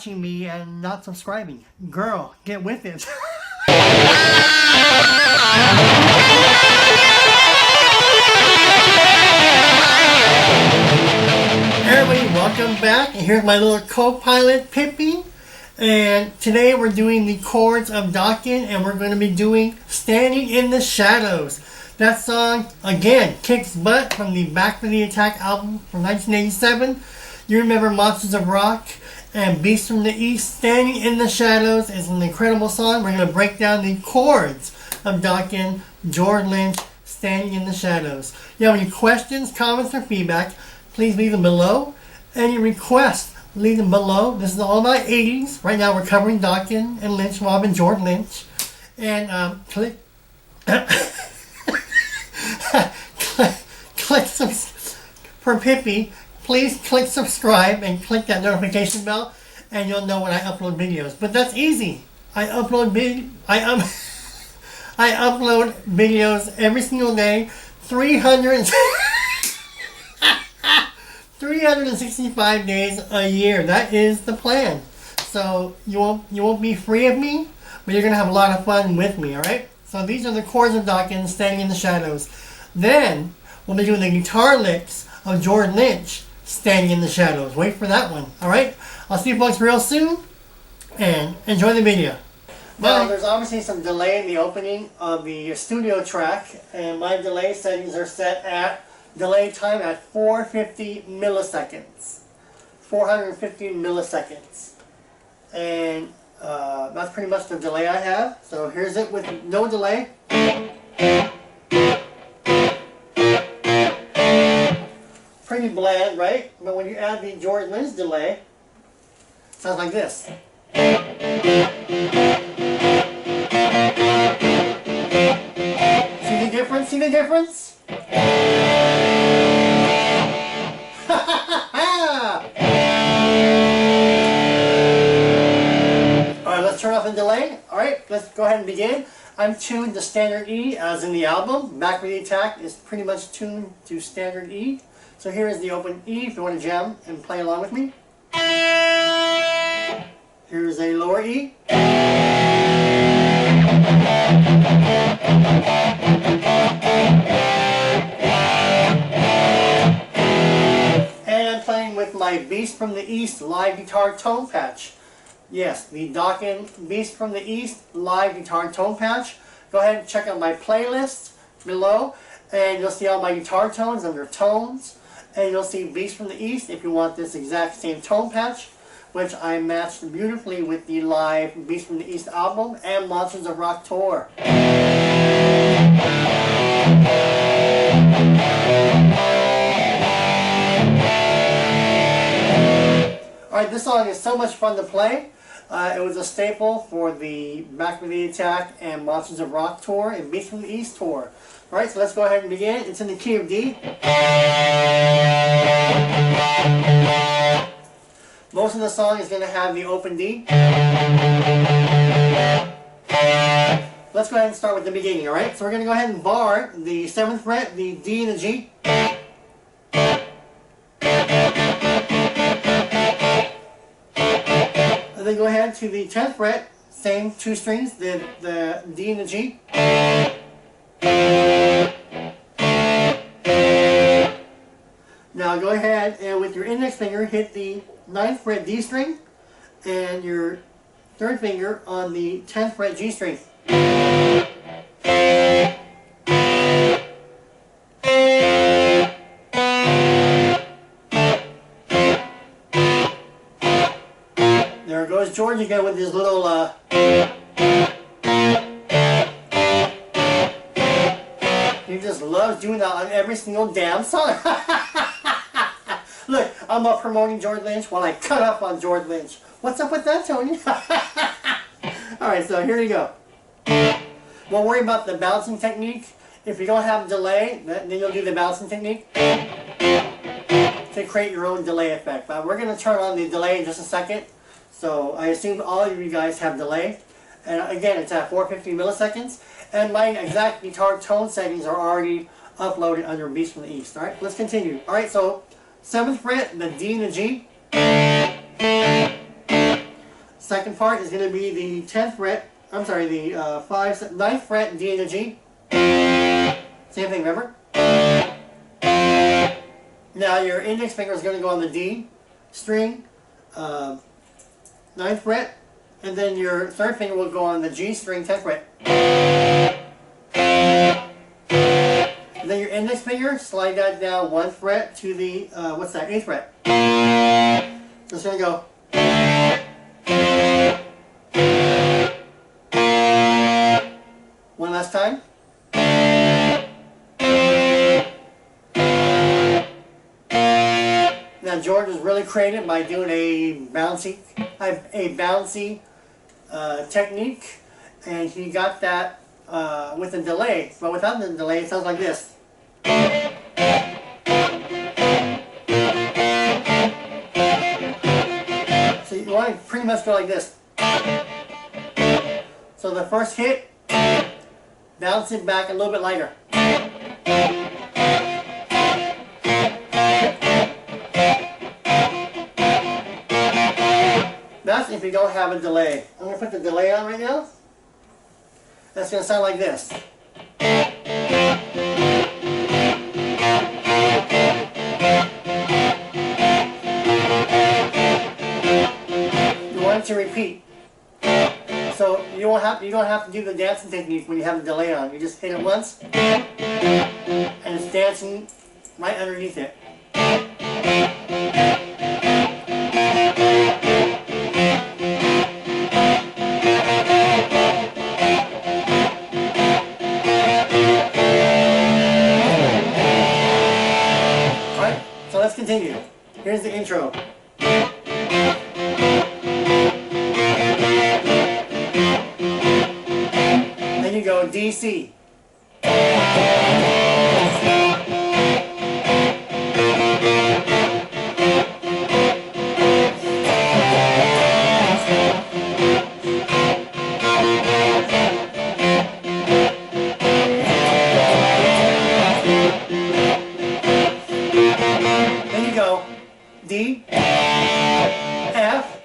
watching me and not subscribing. Girl, get with it. Everybody, welcome back. And here's my little co-pilot, Pippi. And today we're doing the chords of DOKKEN, and we're going to be doing Standing in the Shadows. That song, again, kicks butt from the Back for the Attack album from 1987. You remember Monsters of Rock and Beasts from the East. Standing in the Shadows is an incredible song. We're going to break down the chords of DOKKEN, George Lynch, Standing in the Shadows. If you have any questions, comments, or feedback, please leave them below. Any requests, leave them below. This is all about 80s. Right now we're covering DOKKEN and Lynch, Rob and George Lynch. And click for Pippi. Please click subscribe and click that notification bell, and you'll know when I upload videos. But that's easy. I upload videos every single day, 365 days a year. That is the plan. So you won't be free of me, but you're gonna have a lot of fun with me. All right. So these are the chords of DOKKEN, Standing in the Shadows. Then we'll be doing the guitar licks of George Lynch, Standing in the Shadows. Wait for that one. Alright? I'll see you folks real soon. And enjoy the video. Now, there's obviously some delay in the opening of the studio track. And my delay settings are set at delay time at 450 milliseconds. 450 milliseconds. And that's pretty much the delay I have. So here's it with no delay. Pretty bland, right? But when you add the George Lynch delay, it sounds like this. See the difference? See the difference? Alright, let's turn off the delay. Alright, let's go ahead and begin. I'm tuned to standard E as in the album. Back for the Attack is pretty much tuned to standard E. So here is the open E if you want to jam and play along with me. Here's a lower E. And I'm playing with my Beast from the East live guitar tone patch. Yes, the DOKKEN Beast from the East live guitar tone patch. Go ahead and check out my playlist below, and you'll see all my guitar tones under tones. And you'll see Beast from the East if you want this exact same tone patch, which I matched beautifully with the live Beast from the East album and Monsters of Rock tour. Alright, this song is so much fun to play. It was a staple for the Back for the Attack and Monsters of Rock tour and Beast from the East tour. Alright, so let's go ahead and begin. It's in the key of D. Most of the song is going to have the open D. Let's go ahead and start with the beginning, alright? So we're going to go ahead and bar the 7th fret, the D and the G. And then go ahead to the 10th fret, same two strings, the D and the G. Now go ahead and with your index finger hit the 9th fret D string and your 3rd finger on the 10th fret G string. There goes George again with his little he just loves doing that on every single damn song. Look, I'm up promoting George Lynch while I cut off on George Lynch. What's up with that, Tony? Alright, so here you go. Don't worry about the bouncing technique. If you don't have delay, then you'll do the bouncing technique to create your own delay effect. But we're going to turn on the delay in just a second. So I assume all of you guys have delay. And again, it's at 450 milliseconds. And my exact guitar tone settings are already uploaded under Beast from the East. Alright, let's continue. Alright, so 7th fret, the D and the G. Second part is going to be the 10th fret, I'm sorry, the 9th fret D and a G. Same thing, remember? Now your index finger is going to go on the D string, 9th fret, and then your third finger will go on the G string, 10th fret. And then your index finger, slide that down 1 fret to the, 8th fret. So it's going to go. One last time. Now George was really creative by doing a bouncy technique, and he got that with a delay. But without the delay, it sounds like this. So you want to pretty much go like this. So the first hit, bounce it back a little bit lighter. That's if you don't have a delay. I'm going to put the delay on right now. That's going to sound like this. You want it to repeat. So you don't have to do the dancing technique when you have a delay on. You just hit it once, and it's dancing right underneath it. Alright, so let's continue. Here's the intro. Then you go D, C. Then you go D, F,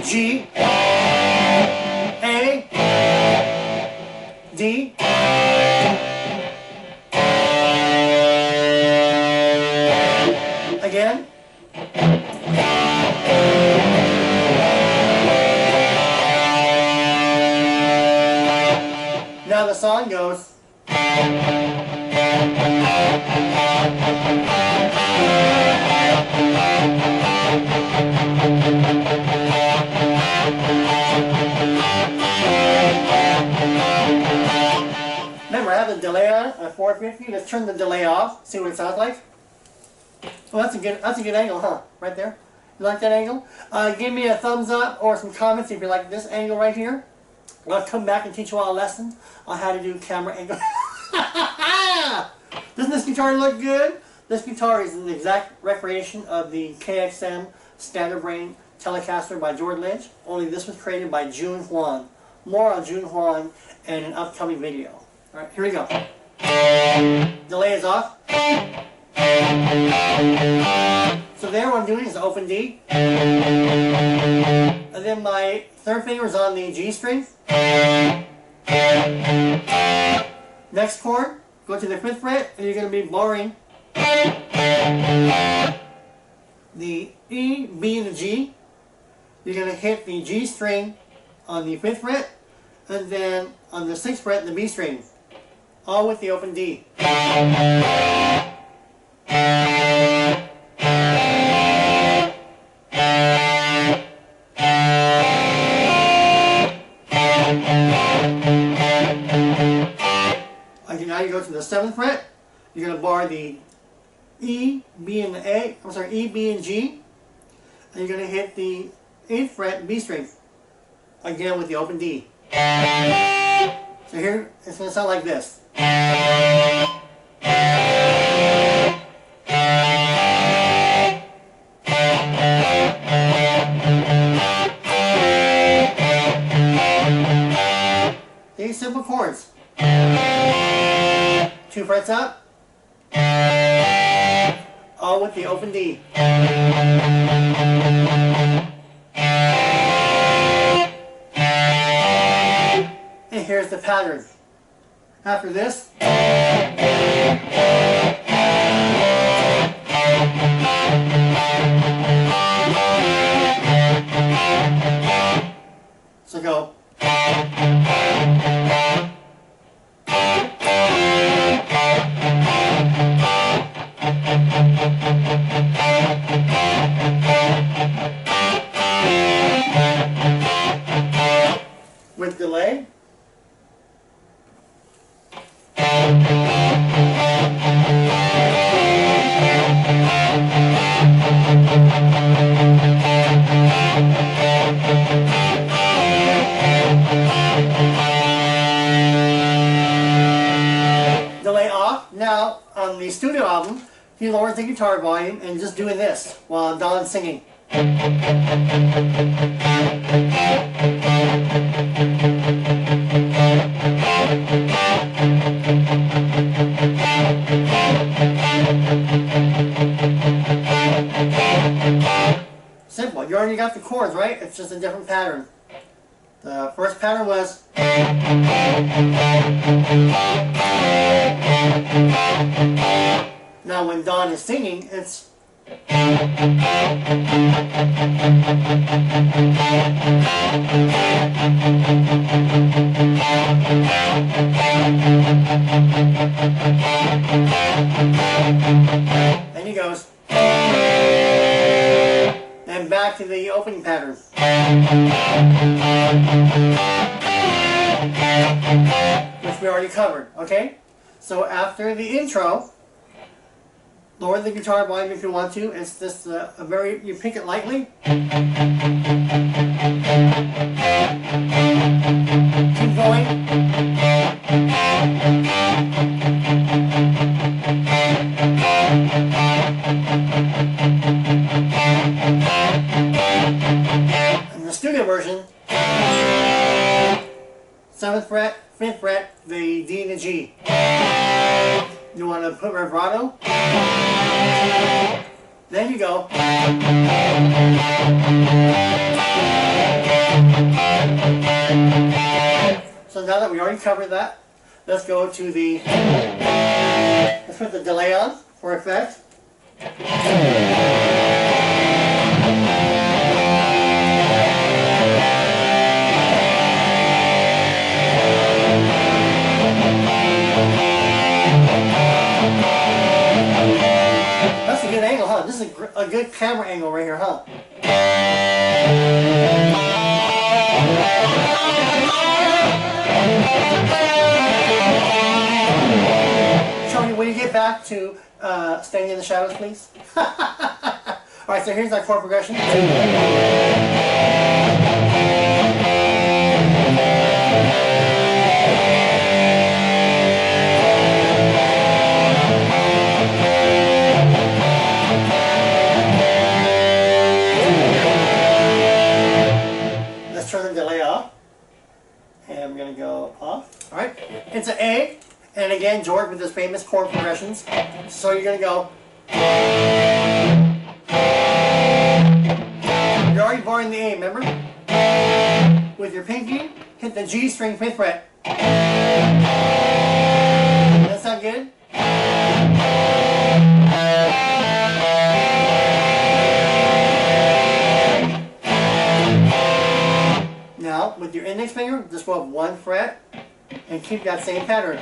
G, A, D, again. Now the song goes. Remember, I have the delay on at 450. Let's turn the delay off. See what it sounds like. Well, that's a good angle, huh? Right there. You like that angle? Give me a thumbs up or some comments if you like this angle right here. I'll come back and teach you all a lesson on how to do camera angle. Doesn't this guitar look good? This guitar is an exact recreation of the KXM Standard Brain Telecaster by George Lynch. Only this was created by Jun Huang. More on Jun Huang in an upcoming video. Alright, here we go. Delay is off. So there what I'm doing is open D. And then my third finger is on the G string. Next chord, go to the 5th fret, and you're going to be borrowing the E, B, and the G. You're going to hit the G string on the 5th fret, and then on the 6th fret, the B string. All with the open D. Okay, now you go to the 7th fret. You're going to bar the E, B, and the A. I'm sorry, E, B, and G. And you're going to hit the 8th fret B string. Again with the open D. So here, it's going to sound like this. These simple chords. 2 frets up. All with the open D. here's the pattern. After this, so go. With delay. Delay off. Now, on the studio album, he lowers the guitar volume and just doing this while Don's singing. Simple. You already got the chords, right? It's just a different pattern. The first pattern was now when Don is singing, it's and he goes and back to the opening pattern. Which we already covered, okay? So after the intro, lower the guitar volume if you want to. It's just you pick it lightly. Keep going. In the studio version, 7th fret, 5th fret, the D and the G. You want to put vibrato? Then you go. So now that we already covered that, let's go to the, let's put the delay on for effect. That's a good angle, huh? This is a good camera angle right here, huh? Show me when you get back to Standing in the Shadows, please. Alright, so here's our chord progression. Turn the delay off, and I'm going to go off. Alright, it's an A, and again, George with his famous chord progressions. So you're going to go. You're already barring the A, remember? With your pinky, hit the G string 5th fret. That sound good? Now, with your index finger, just go up 1 fret and keep that same pattern.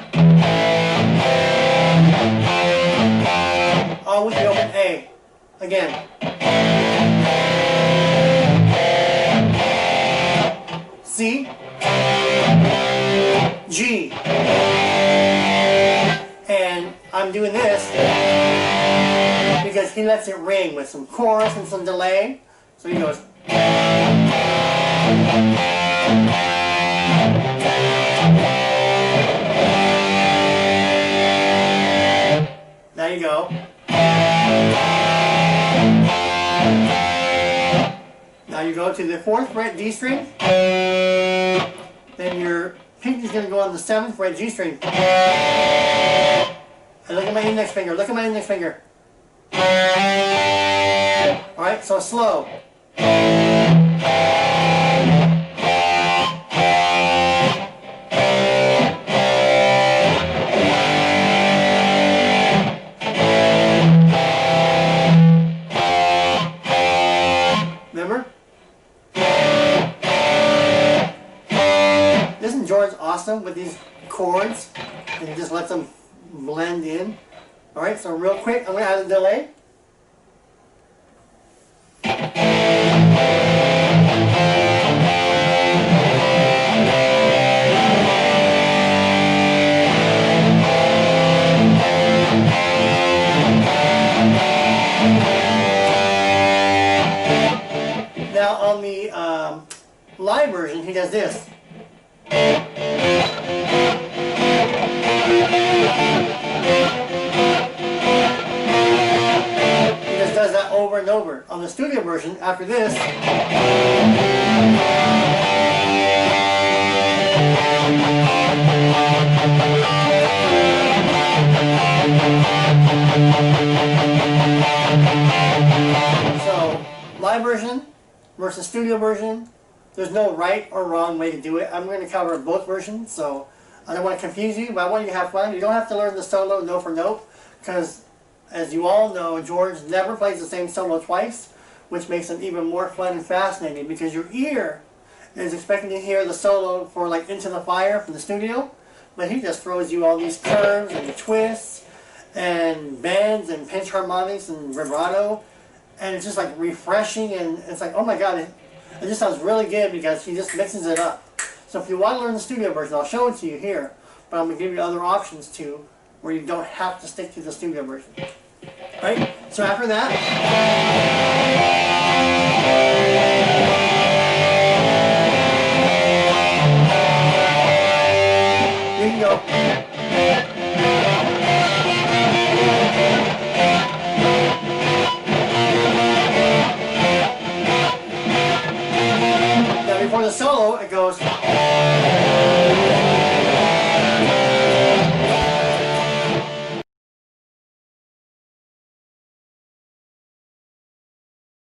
All with the open A. Again. C. G. And I'm doing this because he lets it ring with some chorus and some delay. So he goes. There you go. Now you go to the 4th fret D string. Then your pinky is going to go on the 7th fret G string. And look at my index finger. Look at my index finger. Alright, so slow. Jordan's awesome with these chords, and he just lets them blend in. Alright, so real quick, I'm going to add a delay. Now on the live version, he does this. He just does that over and over. On the studio version, after this, so live version versus studio version, there's no right or wrong way to do it. I'm going to cover both versions, so I don't want to confuse you, but I want you to have fun. You don't have to learn the solo note for note, because as you all know, George never plays the same solo twice, which makes it even more fun and fascinating, because your ear is expecting to hear the solo for like Into the Fire from the studio, but he just throws you all these curves and twists and bends and pinch harmonics and vibrato, and it's just like refreshing, and it's like, oh my god, it just sounds really good because he just mixes it up. So if you want to learn the studio version, I'll show it to you here, but I'm going to give you other options too, where you don't have to stick to the studio version. Right? So after that,